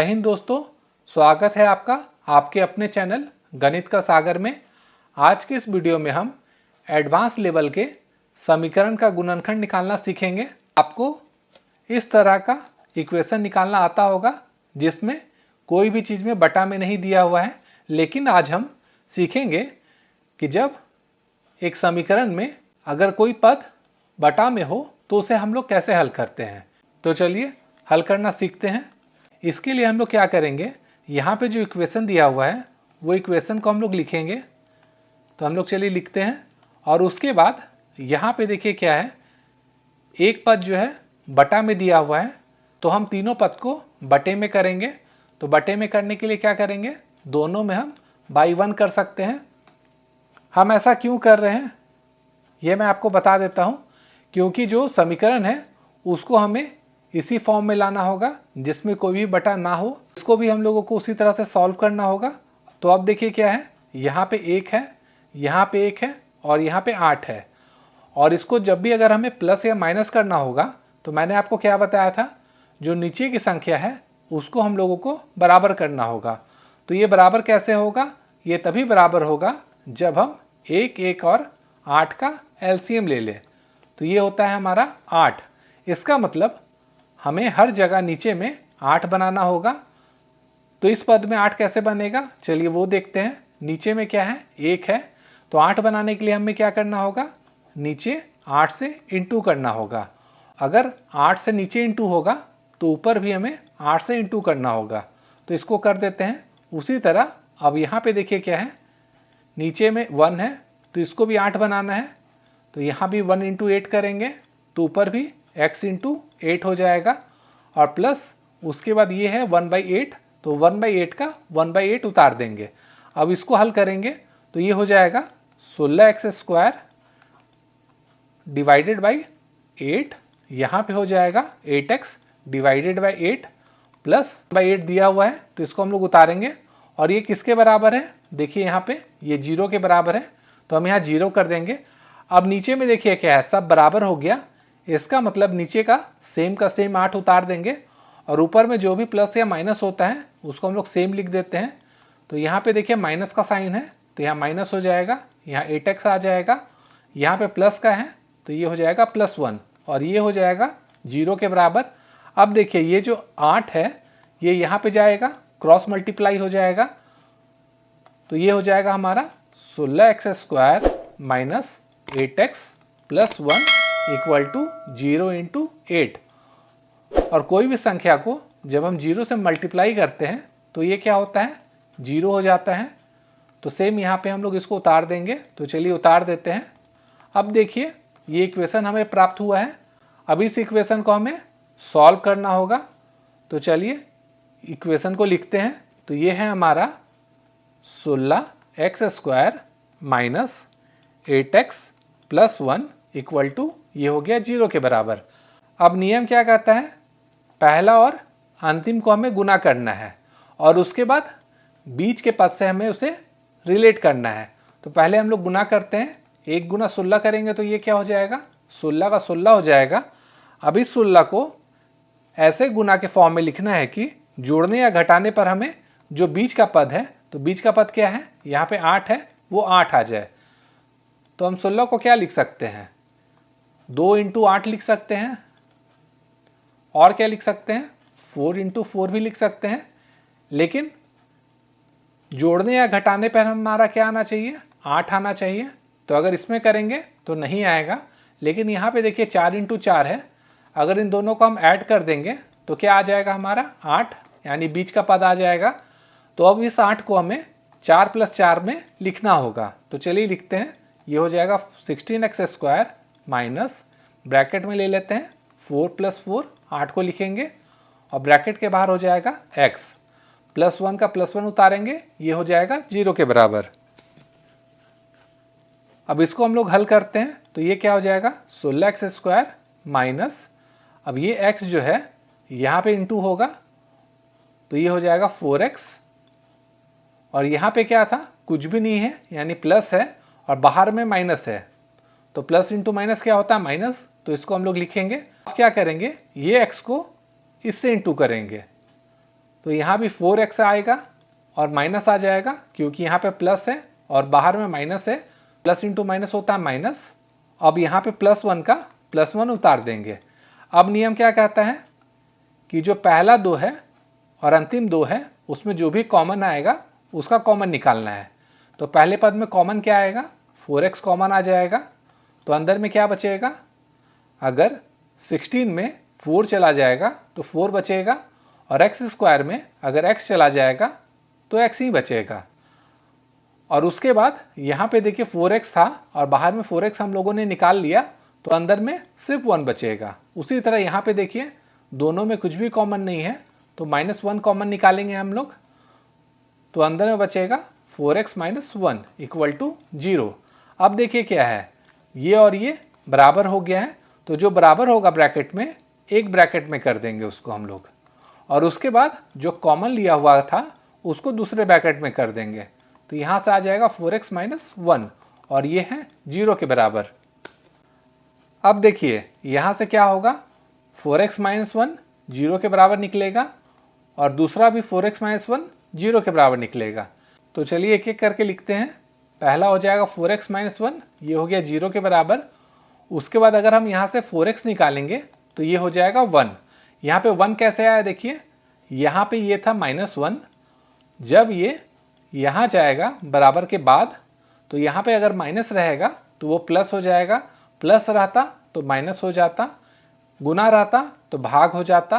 हिंद दोस्तों, स्वागत है आपका आपके अपने चैनल गणित का सागर में। आज के इस वीडियो में हम एडवांस लेवल के समीकरण का गुणनखंड निकालना सीखेंगे। आपको इस तरह का इक्वेशन निकालना आता होगा जिसमें कोई भी चीज़ में बटा में नहीं दिया हुआ है, लेकिन आज हम सीखेंगे कि जब एक समीकरण में अगर कोई पद बटा में हो तो उसे हम लोग कैसे हल करते हैं। तो चलिए हल करना सीखते हैं। इसके लिए हम लोग क्या करेंगे, यहाँ पे जो इक्वेशन दिया हुआ है वो इक्वेशन को हम लोग लिखेंगे। तो हम लोग चलिए लिखते हैं और उसके बाद यहाँ पे देखिए क्या है, एक पद जो है बटा में दिया हुआ है तो हम तीनों पद को बटे में करेंगे। तो बटे में करने के लिए क्या करेंगे, दोनों में हम बाई वन कर सकते हैं। हम ऐसा क्यों कर रहे हैं ये मैं आपको बता देता हूँ, क्योंकि जो समीकरण है उसको हमें इसी फॉर्म में लाना होगा जिसमें कोई भी बटा ना हो। इसको भी हम लोगों को उसी तरह से सॉल्व करना होगा। तो अब देखिए क्या है, यहाँ पे 1 है, यहाँ पे 1 है और यहाँ पे 8 है। और इसको जब भी अगर हमें प्लस या माइनस करना होगा तो मैंने आपको क्या बताया था, जो नीचे की संख्या है उसको हम लोगों को बराबर करना होगा। तो ये बराबर कैसे होगा, ये तभी बराबर होगा जब हम 1, 1 और 8 का एलसीएम ले लें। तो ये होता है हमारा 8। इसका मतलब हमें हर जगह नीचे में 8 बनाना होगा। तो इस पद में 8 कैसे बनेगा, चलिए वो देखते हैं। नीचे में क्या है, 1 है, तो 8 बनाने के लिए हमें क्या करना होगा, नीचे 8 से इंटू करना होगा। अगर 8 से नीचे इंटू होगा तो ऊपर भी हमें 8 से इंटू करना होगा। तो इसको कर देते हैं उसी तरह। अब यहाँ पे देखिए क्या है, नीचे में 1 है तो इसको भी 8 बनाना है। तो यहाँ भी 1 इंटू 8 करेंगे तो ऊपर भी x इंटू 8 हो जाएगा और प्लस उसके बाद ये है 1/8, तो 1/8 का 1/8 उतार देंगे। अब इसको हल करेंगे तो ये हो जाएगा 16x² डिवाइडेड बाई 8। यहाँ पे हो जाएगा 8x डिवाइडेड बाई 8 प्लस 8 दिया हुआ है तो इसको हम लोग उतारेंगे। और ये किसके बराबर है, देखिए यहाँ पे ये 0 के बराबर है तो हम यहाँ 0 कर देंगे। अब नीचे में देखिए क्या है, सब बराबर हो गया। इसका मतलब नीचे का सेम 8 उतार देंगे और ऊपर में जो भी प्लस या माइनस होता है उसको हम लोग सेम लिख देते हैं। तो यहाँ पे देखिए माइनस का साइन है तो यहाँ माइनस हो जाएगा, यहाँ 8x आ जाएगा। यहाँ पे प्लस का है तो ये हो जाएगा +1 और ये हो जाएगा 0 के बराबर। अब देखिए ये जो 8 है ये यहाँ पे जाएगा, क्रॉस मल्टीप्लाई हो जाएगा। तो ये हो जाएगा हमारा 16x² minus 8x plus 1 equal to 0 into 8। और कोई भी संख्या को जब हम 0 से मल्टीप्लाई करते हैं तो ये क्या होता है, 0 हो जाता है। तो सेम यहाँ पे हम लोग इसको उतार देंगे। तो चलिए उतार देते हैं। अब देखिए ये इक्वेशन हमें प्राप्त हुआ है। अब इस इक्वेशन को हमें सॉल्व करना होगा। तो चलिए इक्वेशन को लिखते हैं। तो ये है हमारा 16x² minus 8x plus 1 equal to ये हो गया 0 के बराबर। अब नियम क्या कहता है, पहला और अंतिम को हमें गुना करना है और उसके बाद बीच के पद से हमें उसे रिलेट करना है। तो पहले हम लोग गुना करते हैं, 1 गुना 16 करेंगे तो ये क्या हो जाएगा, 16 का 16 हो जाएगा। अब इस 16 को ऐसे गुना के फॉर्म में लिखना है कि जोड़ने या घटाने पर हमें जो बीच का पद है, तो बीच का पद क्या है, यहाँ पे 8 है, वो 8 आ जाए। तो हम 16 को क्या लिख सकते हैं, 2 इंटू 8 लिख सकते हैं और क्या लिख सकते हैं, 4 इंटू 4 भी लिख सकते हैं। लेकिन जोड़ने या घटाने पर हमारा क्या आना चाहिए, 8 आना चाहिए। तो अगर इसमें करेंगे तो नहीं आएगा। लेकिन यहाँ पे देखिए 4 इंटू 4 है, अगर इन दोनों को हम ऐड कर देंगे तो क्या आ जाएगा हमारा 8, यानी बीच का पद आ जाएगा। तो अब इस 8 को हमें 4 + 4 में लिखना होगा। तो चलिए लिखते हैं, ये हो जाएगा 16x² माइनस ब्रैकेट में ले लेते हैं 4 + 4, 8 को लिखेंगे और ब्रैकेट के बाहर हो जाएगा x प्लस 1 का +1 उतारेंगे, ये हो जाएगा 0 के बराबर। अब इसको हम लोग हल करते हैं तो ये क्या हो जाएगा, 16x² माइनस, अब ये x जो है यहाँ पे इंटू होगा तो ये हो जाएगा 4x और यहाँ पे क्या था, कुछ भी नहीं है यानी प्लस है और बाहर में माइनस है। तो प्लस इंटू माइनस क्या होता है, माइनस। तो इसको हम लोग लिखेंगे। अब क्या करेंगे, ये x को इससे इंटू करेंगे तो यहाँ भी 4x आएगा और माइनस आ जाएगा, क्योंकि यहाँ पे प्लस है और बाहर में माइनस है, प्लस इंटू माइनस होता है माइनस। अब यहाँ पे +1 का +1 उतार देंगे। अब नियम क्या कहता है कि जो पहला 2 है और अंतिम 2 है उसमें जो भी कॉमन आएगा उसका कॉमन निकालना है। तो पहले पद में कॉमन क्या आएगा, 4x कॉमन आ जाएगा, तो अंदर में क्या बचेगा, अगर 16 में 4 चला जाएगा तो 4 बचेगा, और x² में अगर x चला जाएगा तो x ही बचेगा। और उसके बाद यहाँ पे देखिए 4x था और बाहर में 4x हम लोगों ने निकाल लिया, तो अंदर में सिर्फ 1 बचेगा। उसी तरह यहाँ पे देखिए दोनों में कुछ भी कॉमन नहीं है, तो -1 कॉमन निकालेंगे हम लोग, तो अंदर में बचेगा 4x - 1 = 0। अब देखिए क्या है, ये और ये बराबर हो गया है, तो जो बराबर होगा ब्रैकेट में, एक ब्रैकेट में कर देंगे उसको हम लोग, और उसके बाद जो कॉमन लिया हुआ था उसको दूसरे ब्रैकेट में कर देंगे। तो यहाँ से आ जाएगा 4x - 1 और ये है 0 के बराबर। अब देखिए यहाँ से क्या होगा, 4x - 1 0 के बराबर निकलेगा और दूसरा भी 4x - 1 0 के बराबर निकलेगा। तो चलिए एक एक करके लिखते हैं। पहला हो जाएगा 4x - 1, ये हो गया 0 के बराबर। उसके बाद अगर हम यहाँ से 4x निकालेंगे तो ये हो जाएगा 1। यहाँ पे 1 कैसे आया, देखिए यहाँ पे ये था -1, जब ये यहाँ जाएगा बराबर के बाद तो यहाँ पे अगर माइनस रहेगा तो वो प्लस हो जाएगा, प्लस रहता तो माइनस हो जाता, गुना रहता तो भाग हो जाता,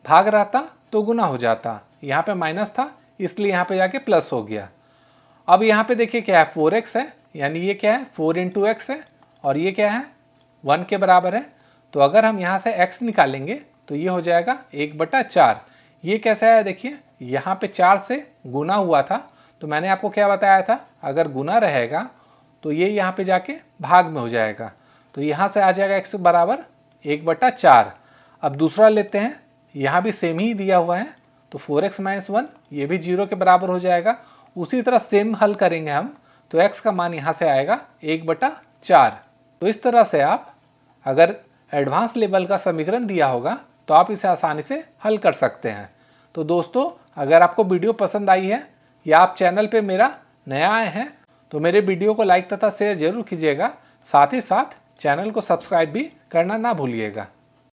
भाग रहता तो गुना हो जाता। यहाँ पे माइनस था इसलिए यहाँ पे जाके प्लस हो गया। अब यहाँ पे देखिए क्या है, 4x है, यानी ये क्या है 4 × x है, और ये क्या है 1 के बराबर है। तो अगर हम यहाँ से x निकालेंगे तो ये हो जाएगा 1/4। ये कैसे आया, देखिए यहाँ पे 4 से गुना हुआ था, तो मैंने आपको क्या बताया था, अगर गुना रहेगा तो ये यहाँ पे जाके भाग में हो जाएगा, तो यहाँ से आ जाएगा x बराबर 1/4। अब दूसरा लेते हैं, यहाँ भी सेम ही दिया हुआ है, तो 4x - 1 ये भी 0 के बराबर हो जाएगा। उसी तरह सेम हल करेंगे हम, तो x का मान यहाँ से आएगा 1/4। तो इस तरह से आप अगर एडवांस लेवल का समीकरण दिया होगा तो आप इसे आसानी से हल कर सकते हैं। तो दोस्तों, अगर आपको वीडियो पसंद आई है या आप चैनल पे मेरा नया आए हैं तो मेरे वीडियो को लाइक तथा शेयर जरूर कीजिएगा, साथ ही साथ चैनल को सब्सक्राइब भी करना ना भूलिएगा।